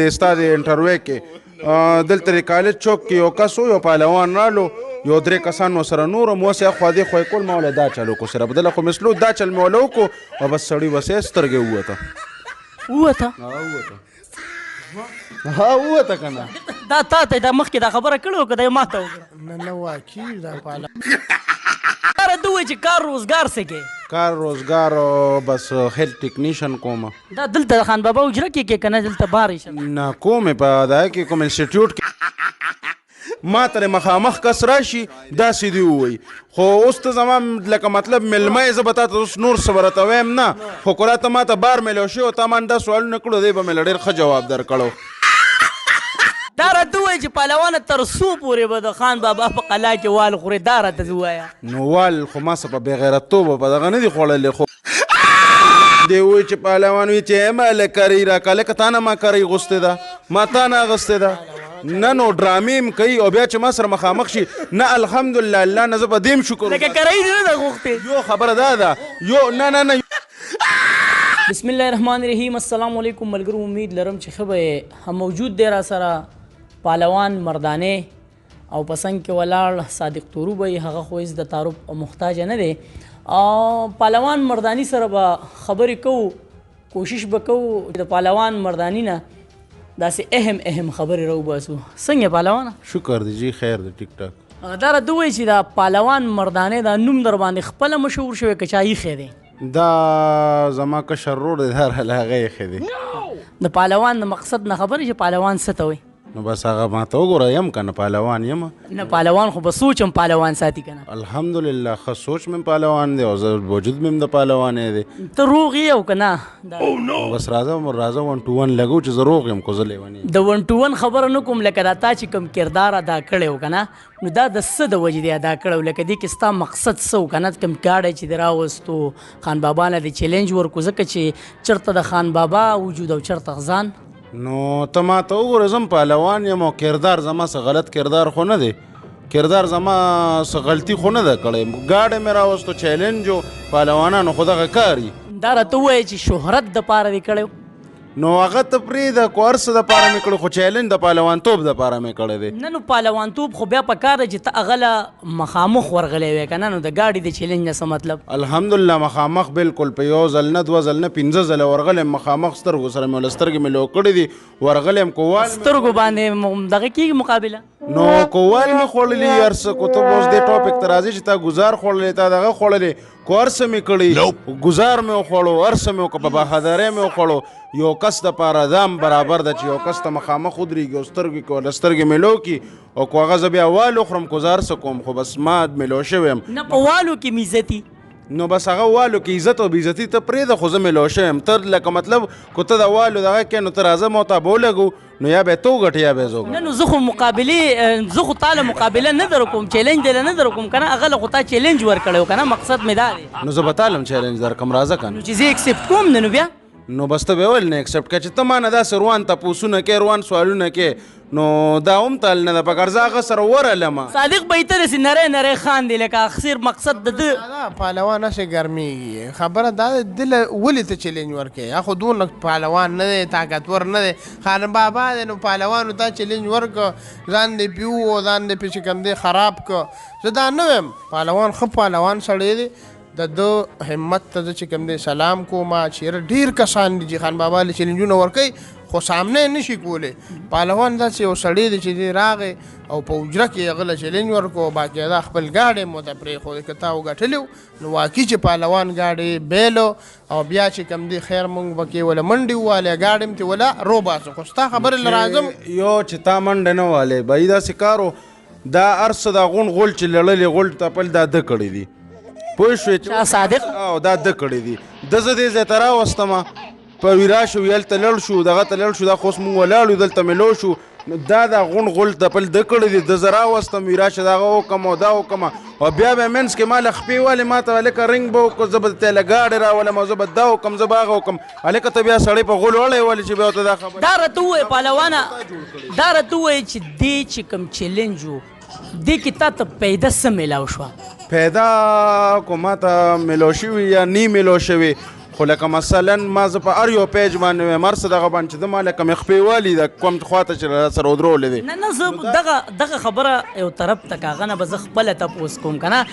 ستا د انټرویو کې دلته د کالج چوک کې یو کس یو پهلوان رالو یو درې کسان ورسره نور هم اوس یې خوا دې خوا یې کول ما وله دا چل وکړو سره بدله خو مثلو دا چل مې وله وکړو او بس سړي بس یې سترګې ووته ووته که نه دا تا ته دا مخکې دا خبره کړې وه که دا یې ما ته وکړه نه واقعي دا پاله یاره ته ووایې چې کار روزګار څه کې کار روزګار بس هیلث ټیکنیشن کوم دا دلته خان بابا اجره کې کې که نه دلته بار شم نه کومې په دا کې کوم انسټیټیوټ کې ما ته مخامخ کس راشي داسې دې ووایي خو اوس ته زما لکه مطلب مېلمه یې زه به تا ته اوس نور څه به راته وایم نه خو که راته ما ته بار میلاو شوی او تا ما دا سوالونه کړو دی به مې له ډېر ښه جواب درکړو دا راته ووایي چې پهلوانه تر څو پورې به د خان بابا په قلا کې وال خورې دا راته ووایه نو وال خو ما څه په بېغیرتوبه په دغه نه دي خوړلې خو دی وایي چې پهلوان وایي چې ما له کرۍ راکړه لکه تا نه ما کرۍ غوستې ده ما تا نه اغوستې ده نه نو ډرامې م کوي او بیا چې ما سره مخامخ شي نه الحمدلله الله نه زه په دې م شکر لکه کرۍ دې نه ده غوښتې یو خبره دا ده یو نه بسم الله الرحمن الرحیم السلام علیکم ملګرو امید لرم چې ښه به هم موجود دی را سره پهلوان مردانه او پسنګ کې ولاړ صادق تورو به هغه خو هېڅ د تعارف محتاجه نه دی پهلوان مرداني سره به خبرې کوو کوشش به کوو چې د پهلوان مرداني نه داسې اهم خبرې راوباسو څنګه پهلوانه شکر دی جی خیر دی ټیک ټاک دا راته ووایي چې دا پهلوان مردانه دا نوم در باندې خپله مشهور شوی که چا ایښی دی دا زما کشر ورور دی دا راله هغه ایښی دی د پهلوان د مقصد نه خبرې چې پهلوان څه ته وایي نو بس هغه ما ته وګوره یم که نه پهلوان یم نه پهلوان خو به سوچ هم پهلوان ساتي که نه الحمدلله ښه سوچ مې پهلوان دی او وجود مې د پهلوان دی ته روغ یې او که نه بس راځه 1 to 1 لګو چې زه روغ یم خو زه لیونی د 1 to 1 خبره نه کوم لکه دا تا چې کوم کردار ادا کړی و که نه نو دا د څه د وجې دی ادا کړی لکه دې کې ستا مقصد څه و که نه کوم ګاډی چې دې راوستو خان بابا نه دې چیلنج ورکړو ځکه چې چېرته د خان بابا وجود او چېرته ځان نو ته ما ته وګوره زه پهلوان یم او کردار زما څه غلط کردار خو نه دی کردار زما څه غلطي خو نه ده کړی ګاډی مې راوستو چیلنج و پهلوانانو خو دغه کار وي دا راته ووایه چې شهرت دپاره دې کړی نو هغه ته پرېږده کو هر څه دپاره مې کړی خو چیلنج د پهلوانتوب دپاره مې کړی دی نه نو پهلوانتوب خو بیا په کار دی چې ته هغه له مخامخ ورغلی وې که نه نو د ګاډي د چیلنج نه څه مطلب الحمدلله مخامخ بالکل په یو ځل نه 2 ځل نه 15 ځله ورغلی یم مخامخ سترګو سره مې وله سترګې مې لو کړي دي ورغلی یم کووال سترګو باندې دغه کېږي مقابله نو کووال مې خوړلي هر څه کو ته اوس دې ټاپک ته راځې چې تا ګزار خوړلی تا دغه خوړلی کو هر څه مې کړي ګزار مې وخوړو هر څه مې وکړه په بهادرۍ مې وخوړو یو کس دپاره دام برابر ده چې یو کس ته مخامخ ودرېږي او سترګې کې وله سترګې مې لو کړي او کو هغه زه بیا وال وخورم کو زه هر څه کوم خو بس ما مې لو شوی یم نه په والو کې میزتي نو بس هغه والو کې عزت او بېعزتي ته پرېږده خو زه مې لو شوی یم ته لکه مطلب کو ته د والو دغه کې نو ته راځه ما ته به ولګو نو یا به تو ګټې یا به زه نه نو زه خو مقابلې زه خو تا له مقابله نه در کوم چیلنج دی نه در کوم که نه هغه له خو تا چیلنج ورکړی و که نه مقصد مې دا دی نو زه به تالم چیلنج درکړم راځه که نو چې زه اکسپټ کوم نه نو بیا نو بس ته به ول نه اکسپټ کړه چې ته ما نه داسې روان تپوسونه کې روان سوالونه کې نو دا هم تل نه ده پکار زه هغه سره ورهلم صادق به یې ته داسې نری خان دی لکه اخسر مقصد د ده دا پهلوان هسې ګرمېږي خبره دا ده ده له ولې ته چیلنج ورکوې یا خو دونه پهلوان نه دی طاقتور نه دی خان بابا دی نو پهلوانو ته چیلنج ورکړه ځان دې پیو او ځان دې پې چې کوم دی خراب کړه زه دا نه ویم پهلوان ښه پهلوان سړی دی د ده همت ته زه چې کوم دی سلام کوم چېرې ډېر کسان دي چې خان بابا له چیلنجونه ورکوي خو سامنے نشي کولی پهلوان داسې یو سړی دی چې دی راغی او په اجره کې هغه له چیلنج ورکړو باقاعده خپل ګاډی مو ته پرېښود که تا وګټلي نو واقعي چې پهلوان ګاډی بیلو او بیا چې کوم دی خیر مونږ به کې وله منډې ووالې ګاډی م تې وله روباسو خو ستا خبرې له راځم یو چې تا منډه نه والې به داسې کار و دا هر څه دا غونډ غول چې لړلې غول تپل دا ده کړی دي پوه شوې چې صادق او دا ده کړی دي ده زه دې ځای ته راوستمه په ویرا شو هلته لړ شو دغه ته لړ شو دا خو اوس مونږ ولاړو دلته مې لو شو نو دا غونډ غول تپل ده کړی دي ده زه راوستم ویرا شه دغه وکړم او دا وکړم او بیا به منځ کې ما له خپې والې ما ته هلکه رنګ به وکړو زه به ته له ګاډې راولم او زه به دا وکړم زه به هغه وکړم هلکه ته بیا سړی په غول وړی ولې چې بیا ورته دا خبره دا راته ووایه پهلوانه دا راته ووایه چې دې چې کوم چیلنج و دې کې تا ته پیدا څه میلاو شوه پیدا کو ما ته میلو شوي یا نی میلو شوي خو لکه مثلا ما زه په هر یو پیج باندې وایم هر څه دغه باندې چې د ما لکه مې خپې والي د کوم خواته چې سره ودرولې دی نه زه دغه خبره یو طرف ته کاغه نه به زه خپله تپوس کوم که نه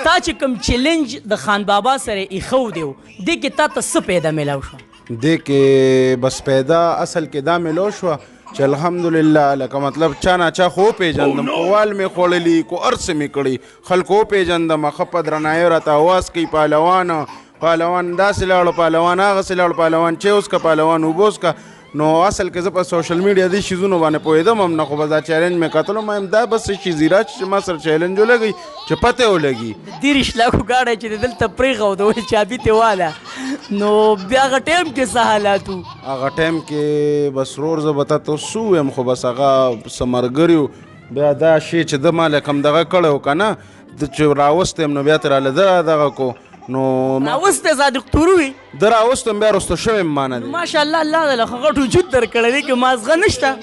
تا چې کوم چیلنج د خان بابا سره ایښو دی دې کې تا ته څه پیدا میلاو شوه دې کې بس پیدا اصل کې دا میلو شوه چې الحمدلله لکه مطلب چا نه چا خو وپېژندم کووال مې خوړلي کو هر څه مې کړي خلکو وپېژندم ښه په درنایي راته اواز کوي پهلوان داسې لاړو پهلوان هغسې لاړو پهلوان چې اوس که پهلوان اوبه اوس که نو اصل کې زه په سوشل میډیا دې شیزونو باندې پوهېدم هم نه خو بس دا چیلنج مې کتلو ما یم دا بس شي زیرا چې ما سره چیلنج ولګي چې پته ولګي 30 لاکو ګاډی چې د دلته پرېښودول چابي تې واله نو بیا هغه ټایم کې څه حالات وو هغه ټایم کې بس رور زه به تا ته سو یم خو بس هغه څه ملګري بیا دا شی چې د ما لکم دغه کړی و که نه چې راوستی یم نو بیا ترې هله ده دغه کو نو راوستی صادق تورو وي ده راوستم بیا رسته شوی م مانه دی ماشاءالله الله دله ښه غټ وجود در کړی دی که مازغه نشته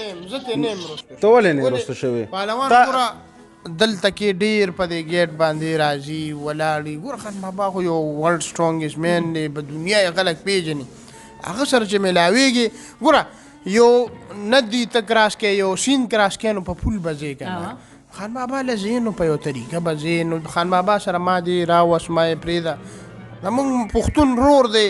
ته ولې نه رسته شوی پهلوان پوره دلته کې ډېر په دې ګیټ باندې راځي ولاړي ګوره خان بابا خو یو ورلډ سټرونګسټ مین دی په دنیا یې خلک پیژني هغه سره چې میلاویږي ګوره یو ندي ته کراس کې یو سیند کراس کې نو په پول به ځې که نه خان بابا له ځې نو په یو طریقه به ځې نو خان بابا سره ما دې راوس ما یې پرېږده زمونږ پښتون رور دی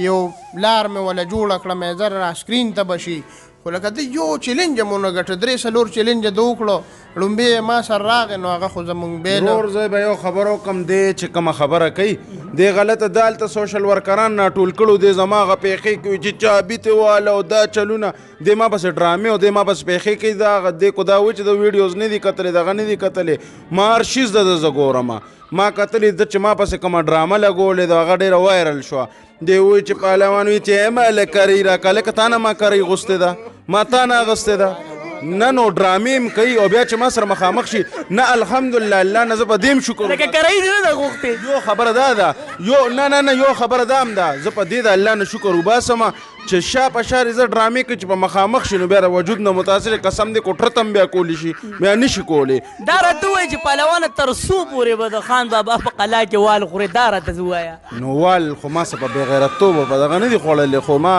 یو لار مې وله جوړه کړه مې زر را سکرین ته به شي خو لکه ته یو چیلنج مو نه ګټه 3 چیلنج د وکړو لومبې ما سره راغی نو هغه خو زمونږ بیل رور زه به یو خبرو کم دی چې کومه خبره کوي دې غلطه دالته سوشل ورکران راټول کړو دې زما هغه پیښې کوي چې چابي ته واله او دا چلونه دې ما پسې ډرامې او دې ما پسې پیښې کوي دا دې کو دا و چې د ویډیوز نه دي کتلې دغه نه دي کتلې ما هر شیز د زه ګورم ما کتلې د چې ما پسې کومه ډرامه لګولې د هغه ډېره وایرل شوه دی وایي چې پهلوان وایي چې ما له کرۍ راکړه لکه تا نه ما کرۍ غوستې ده ما تا نه اغوستې ده نه نو ډرامې م کوي او بیا چې ما سره مخامخ شي نه الحمدلله الله نه زه په دې م شکر لکه کرۍ دې نه ده غوښتې یو خبره دا ده نه یو خبره دا هم ده زه په دې د الله نه شکر وباسم چې شا په شا زه ډرامې کوي چې په مخامخ شي نو بیا د وجود نه متاثر قسم دې کوټره ته هم بیا کولی شي بیا نشي کولی دا راته ووایي چې پهلوانه تر څو پورې به د خان بابا په قلا کې وال خورې دا راته زه ووایه نو وال خو ما څه په بېغیرتوب په دغه نه دي خوړلې خو ما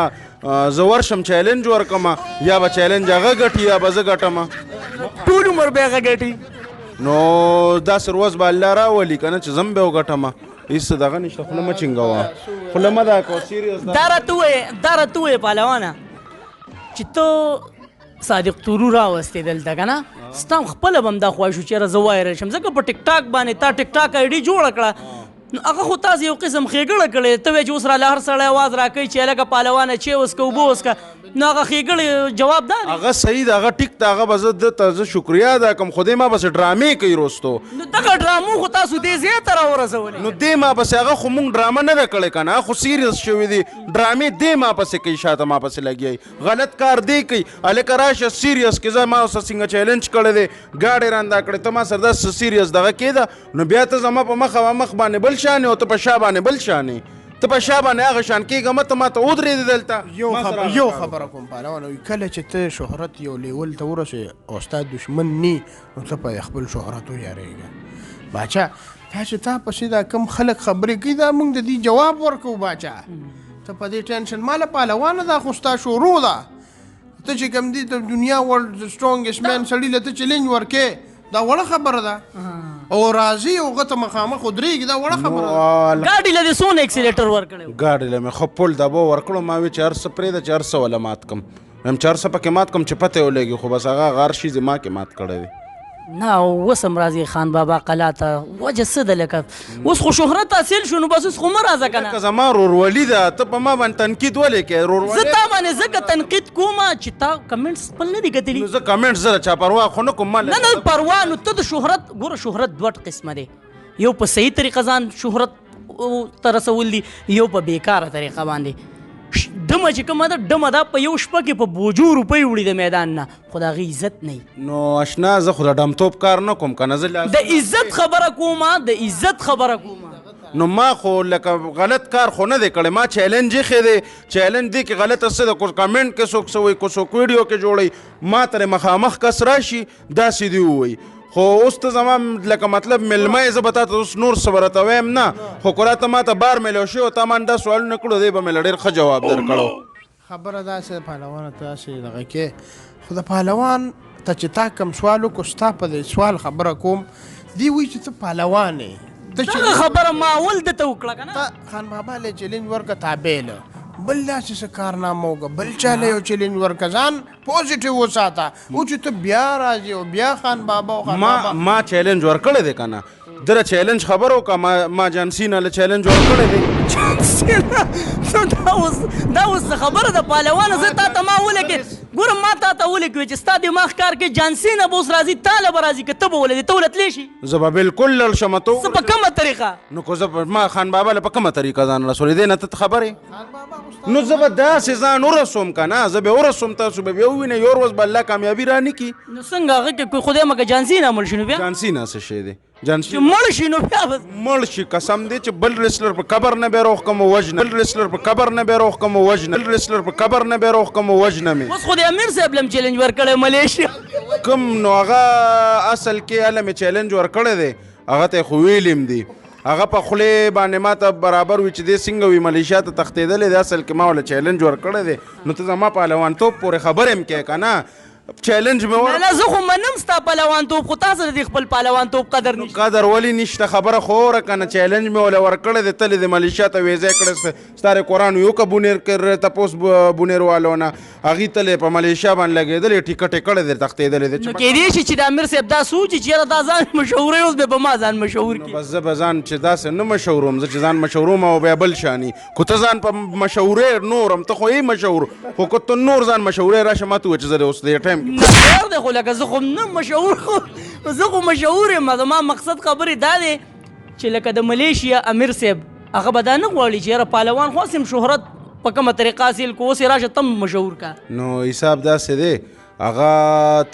زه ورشم چیلنج ورکم یا به چیلنج هغه ګټي یا به زه ګټم ټول عمر به هغه ګټي نو داسې روز به الله راولي که نه چې زه هم به وګټم هېڅ دغه نشته خوله مه چینګوه خوله مه دا کوه سیریس دا راته ووایې پهلوانه چې ته صادق تورو راوستې دلته که نه ستا هم خپله به هم دا خواهش و چې یاره زه وایرل شم ځکه په ټیک ټاک باندې تا ټیک ټاک آی ډي جوړه کړه نو هغه خو تاسو یو قسم ښېګړه کړې ته وایې چې اوس راله هر سړی اواز راکوي چې هلکه پهلوانه چې وسکه اوبه وسکه نو هغه ښېګړې جواب دا دی هغه صحیح ده هغه ټیک ده هغه به زه ده ته زه شکریا ادا کوم خو دې ما پسې ډرامې کوي روستو نو دغه ډرامو خو تاسو دې ځای ته راورسولې نو دې ما پسې هغه خو مونږ ډرامه نه ده کړې که نه خو سیریس شوي دي ډرامې دې ما پسې کوي شاته ما پسې لګیایي غلط کار دی کوي هلکه راشه سیریس کې زه ما اوسه څنګه چیلنج کړی دی ګاډې راندا کړې ته ما سره داسې سیریس دغه کېده نو بیا ته زما په مخ باندې بل شانې او ته په شا باندې بل شانې ته په شا باندې هغه شان کېږه مه ته ما ته ودرېدې دلته یو خبره کوم پهلوان کله چې ته شهرت یو لیول ته ورسې او ستا دشمن نی نو ته په خپل شهرت ویارېږه باچا دا چې تا پسې دا کم خلک خبرې کوي دا موږ د دې جواب ورکوو باچا ته په دې ټینشن ماله پهلوانه دا خو ستا شروع ده ته چې کوم دي د دنیا ورلډ سټرونګسټ مین سړي له ته چیلنج ورکې دا وړه خبره ده او راځي او هغه ته مخامخ ودرېږي دا وړه خبره ده ګاډي له دې څونه اکسیلیټر ورکړی ګاډي له مې ښه پل دبو ورکړو ما وی چې هر څه پرېږده چې هر څه وله مات کړم ویم چې هر څه پکې مات کړم چې پته ولګي خو بس هغه هر شي زما کې مات کړی دی نه اوس هم راځي خان بابا قلا ته وجه څه ده لکه اوس خو شهرت حاصل شو نو بس اوس خو مه راځه که که زما رورولي ده ته په ما باندې تنقید ولې کوې رورولي زه تا باندې ځکه تنقید کوم چې تا کمنټس خپل نه دي کتلي نو زه کمنټ زه د چا پروا خو نه کوم نه پروا نو ته د شهرت ګوره شهرت دوه قسمه دی یو په صحیح طریقه ځان شهرت ته رسول دي یو په بیکاره طریقه باندې دمه چې کومه ده ډمه دا په یو شپه کې په بوجو روپۍ وړي د میدان نه خو د هغې عزت نه نو اشنا زه خو د ډمتوب کار نه کوم که نه زه د عزت خبره کومه د عزت خبره کومه نو ما خو لکه غلط کار خو نه دی کړی ما چیلنج ایښی دی چیلنج دی کې غلطه څه ده کو کمنټ کې څوک څه وایي کو څوک ویډیو کې جوړوي ما ترې مخامخ کس راشي داسې دې ووایي خو اوس ته زما لکه مطلب ملمه یې زه به تا ته اوس نور څه به راته وایم نه خو که راته ما ته بار میلاو شوی او تا ما دا سوالونه کړو دی به مې له ډېر ښه جواب درکړو خبره داسې پهلوانه ته داسې دغه کې خو د پهلوان ته چې تا کوم سوال وکړو ستا په دې سوال خبره کوم دی وایي چې ته پهلوان یې دغه خبره ما اول درته وکړه که نه ته خان بابا له چیلنج ورکړه تابع بل داسې څه کارنامه وکړه بل چا له یو چیلنج ورکړه ځان پوزیټیو وساته او چې ته بیا راځې او بیا خان بابا او خان بابا ما چیلنج ورکړی دی که نه دره چیلنج خبر وکړه ما جانسینا له چیلنج ورکړی دی دا اوس خبره د پهلوانه زه تا ته ما ولیکې ګوره ما تا ته ولیکې چې ستا دماغ کار کې جانسینا به اوس راځي تا له به راځي که ته به ولېدې ته ولتلی شي زه به بلکل لړ شم ته څه په کومه طریقه نو که زه ما خان بابا له په کومه طریقه ځان رسولېدی نه ته خبرې نو زه به داسې ځان ورسوم که نه زه به ورسوم تاسو به بیا ووینئ یو ورځ به الله کامیابي رانه کړي نو څنګه هغه کې خدای مکه جانسینا مړ شي نو بیا جانسینا څه شی دی چې مړ شي نو بیا بس مړ شي قسم دی چې بل ریسلر په قبر نه به روغ کم وجنه بل ریسلر په قبر نه به روغ کم وجنه بل ریسلر په قبر نه به روغ کم وجنه مې اوس خو د امیر صاحب لم چیلنج ورکړی ملیشیا کوم نو هغه اصل کې هله مې چیلنج ورکړی دی هغه ته خو ویلیم دی هغه په خولې باندې ما ته برابر وي چې دی څنګه وي ملیشیا ته تښتېدلی دی اصل کې ما وله چیلنج ورکړی دی نو ته زما پهلوانتوب پورې خبرې هم کې که نه چیلنج مې نه زه خو منم ستا پهلوانتوب خو تا سره د خپل پهلوانتوب قدر نشته قدر ولې نشته خبره خو اوره که نه چیلنج مې وله ورکړی دی تلې د ملیشیا ته ویزه کړی ستا قرآن یو که بونیر کر تپوس بونیر والو نه هغې تلې په ملیشیا باندې لګېدلې ټیکټ یې کړی دی تښتېدلی دی نو کیدای شي چې د امیر صاحب دا سوچ چې یاره دا ځان مشهوروي اوس بیا به ما ځان مشهور کړي بس زه به ځان چې داسې نه مشهوروم زه چې ځان مشهوروم او بیا بل شاني خو ته ځان په مشهورې نورم ته خو یې مشهور خو که ته نور ځان مشهورې راشه ما ته ووایه چې زه اوس دې ټایم کې دی خو لکه زه خو نه مشهور خو زه خو مشهور یم زما مقصد خبرې دا دی چې لکه د ملیشیا امیر صاحب هغه به دا نه غواړي چې یاره پهلوان خو هسې شهرت په کومه طریقه حاصل کو اوس یې راشه تم مشهور کا نو حساب داسې دی هغه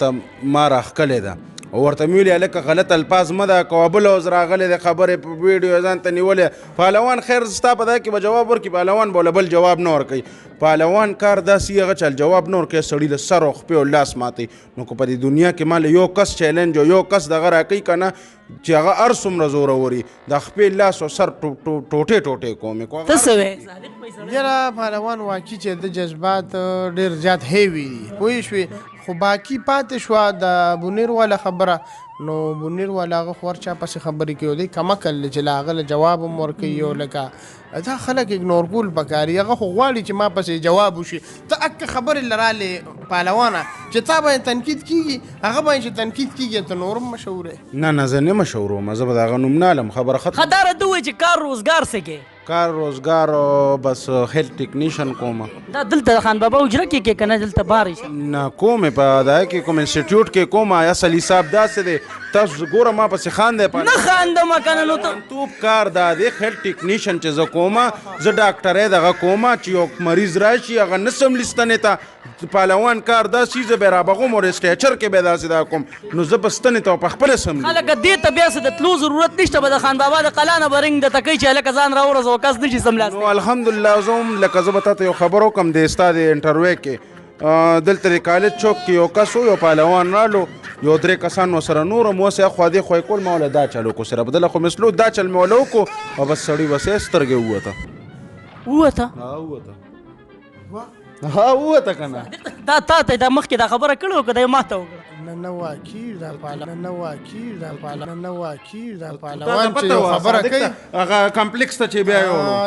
ته ما راښکلې ده او ورته مې ویلې هلکه غلط الفاظ مه ده کوه بل اوس راغلی دی خبرې په ویډیو ځان ته نیولې پهلوان خیر ستا په دا کې به جواب ورکړي پهلوان به بل جواب نه ورکوي پهلوان کار داسې هغه چل جواب نه ورکوي سړي له سر او خپې او لاس ماتوي نو که په دې دنیا کې ما له یو کس چیلنج او یو کس دغه راکوي که نه چې هغه هر څومره زوروري د خپې لاس او سر ټوټې ټوټې کوم ته څه وایې یاره پهلوان واقعي چې د جذبات ډېر زیات هیوي دي پوه شوې خو باقي پاتې شوه د بونیر والا خبره نو بونیر والا هغه خو هر چا پسې خبرې کوي دی کمکل چې له هغه له جواب هم ورکوي او لکه دا خلک اګنور کول پکاري هغه خو غواړي چې ما پسې جواب وشي ته اکه خبرې لرالې پهلوانه چې تا باندې تنقید کېږي هغه باندې چې تنقید کېږي ته نور هم مشهور یې نه زه نه مشهور وم زه به د هغه نوم نه علم خبره ختم ښه دا راته ووایي چې کار روزګار څه کې کار روزګار بس هیلث ټیکنیشن کوم دا دلته د خان بابا حجره کې کې که نه دلته بار شي نه کومې په دا کې کوم انسټیټیوټ کې کوم اصل حساب داسې دی تاسو ګوره ما پسې خان دی نه خاندم که نه نو ته توپ کار دا دی هیلث ټیکنیشن چې زه کومه زه ډاکټرۍ دغه کومه چې یو مریض راشي هغه نسم لیستنې ته پهلوان کار داسې زه به رابغوم او سټیچر کې به داسې دا کوم نو زه به ستنې ته پخپله سم هلکه دې ته بیا څه د تلو ضرورت نشته به د خان بابا د قلا نه به رنګ درته کوي چې هلکه ځان راورځوه کس نشي سملاست نو الحمدلله زه هم لکه زه به تا ته یو خبر وکړم د ستا د انټرویو کې دلته د کالج چوک کې یو کس و یو پهلوان رالو یو درې کسان ورسره نور هم اوس خوا دې خوا یې کول ما وله دا چل وکړو سره بدله خو مثلو دا چل مې وله وکړو او بس سړي بس یې سترګې ووته که نه دا تا ته دا مخکې دا خبره کړې وه که دا یې ما ته وکړه نه واقعي دا پهلوان چې یو خبره کوي هغه کمپلیکس ته چې بیا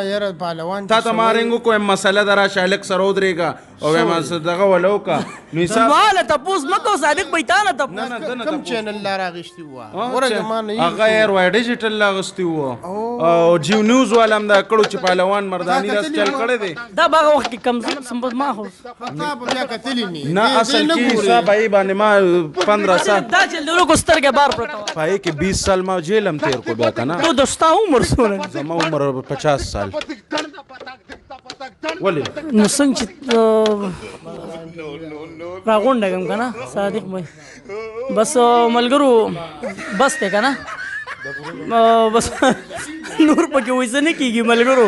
یاره پهلوان تا ته ما رنګ وکړو مسله ده راشه هلک سره ودرېږه او وایم دغه وله وکړه نو حساب ما له تپوس مه کوه صادق بهی تا نه تپوس کوم چینل لا راغېشتي وه هغه ایر وای ډیجیټل راغستی وه او جیو نیوز والا هم دا کړو چې پهلوان مرداني داس چل کړی دی دا به هغه وخت کې کم ما خو تا به بیا کتلی نه اصل کې حساب هغې باندې ما 15 سال دا چې د لوکو سترګې بار پرته وه په هغې کې 20 سال ما جیل هم تېر کړو بیا که نه نو د ستا عمر څومره زما عمر 50 سال ولې نو څنګه چې راغونډه کړم که نه صادق بھائی بس ملګرو بس دی که نه بس نور پکې ویسه نه کېږي ملګرو